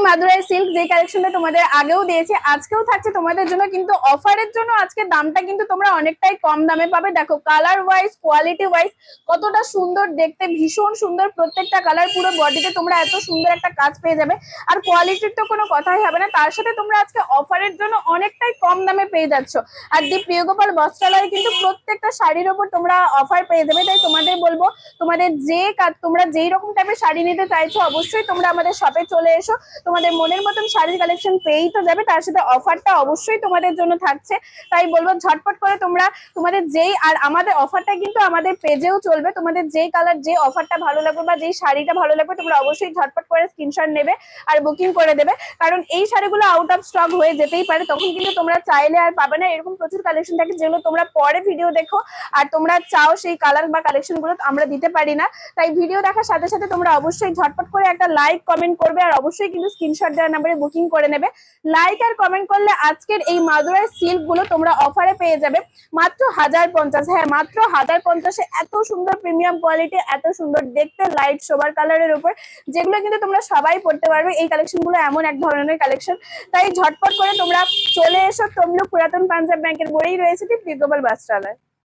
Madurai silk যে কালেকশনটা তোমাদের আগেও দিয়েছে, আজকেও থাকছে তোমাদের জন্য কিন্তু অফারের জন্য। আজকে দামটা কিন্তু তোমরা অনেকটাই কম দামে পাবে। দেখো কালার ওয়াইজ, কোয়ালিটি ওয়াইজ কতটা সুন্দর দেখতে, ভীষণ সুন্দর প্রত্যেকটা কালার। পুরো বডিতে তোমরা এত সুন্দর একটা কাজ পেয়ে যাবে, আর কোয়ালিটির তো কোনো কথাই হবে না। তার সাথে তোমরা আজকে অফারের জন্য অনেকটাই কম দামে পেয়ে যাচ্ছ। আর দি প্রিয়গোপাল বস্ত্রালয়ে কিন্তু প্রত্যেকটা শাড়ির ওপর তোমরা অফার পেয়ে যাবে। তাই তোমাদের বলবো, তোমাদের যে কাজ, তোমরা যেই রকম টাইপের শাড়ি নিতে চাইছো অবশ্যই তোমরা আমাদের শপে চলে এসো। তোমাদের মনের মতন শাড়ির কালেকশন পেয়েই তো যাবে, তার সাথে অফারটা অবশ্যই তোমাদের জন্য থাকছে। তাই বলবো ঝটপট করে তোমরা তোমাদের যেই, আর আমাদের অফারটা কিন্তু আমাদের পেজেও চলবে। তোমাদের যেই কালার, যে অফারটা ভালো লাগবে বা যেই শাড়িটা ভালো লাগবে তোমরা অবশ্যই ঝটপট করে স্ক্রিনশট নেবে আর বুকিং করে দেবে। কারণ এই শাড়িগুলো আউট অফ স্টক হয়ে যেতেই পারে, তখন কিন্তু তোমরা চাইলে আর পাবে না। এরকম প্রচুর কালেকশন থাকে যেগুলো তোমরা পরে ভিডিও দেখো আর তোমরা চাও সেই কালার বা কালেকশন গুলো আমরা দিতে পারি না। তাই ভিডিও দেখার সাথে সাথে তোমরা অবশ্যই ঝটপট করে একটা লাইক কমেন্ট করবে, আর অবশ্যই কিন্তু স্ক্রিনশট দেওয়ার নাম্বারে বুকিং করে নেবে। লাইক আর কমেন্ট করলে আজকের এই মাদুরাই সিল্ক গুলো তোমরা অফারে পেয়ে যাবে মাত্র 1050। হ্যাঁ, মাত্র 1050-এ এত সুন্দর প্রিমিয়াম কোয়ালিটি, এত সুন্দর দেখতে, লাইট সোবার কালারের উপর, যেগুলো কিন্তু তোমরা সবাই পড়তে পারবে। এই কালেকশন গুলো এমন এক ধরনের কালেকশন, তাই ঝটপট করে তোমরা চলে এসো। তমলুক পুরাতন পাঞ্জাব ব্যাংকের মোড়েই রয়েছে দি প্রিয়গোপাল বস্ত্রালয়।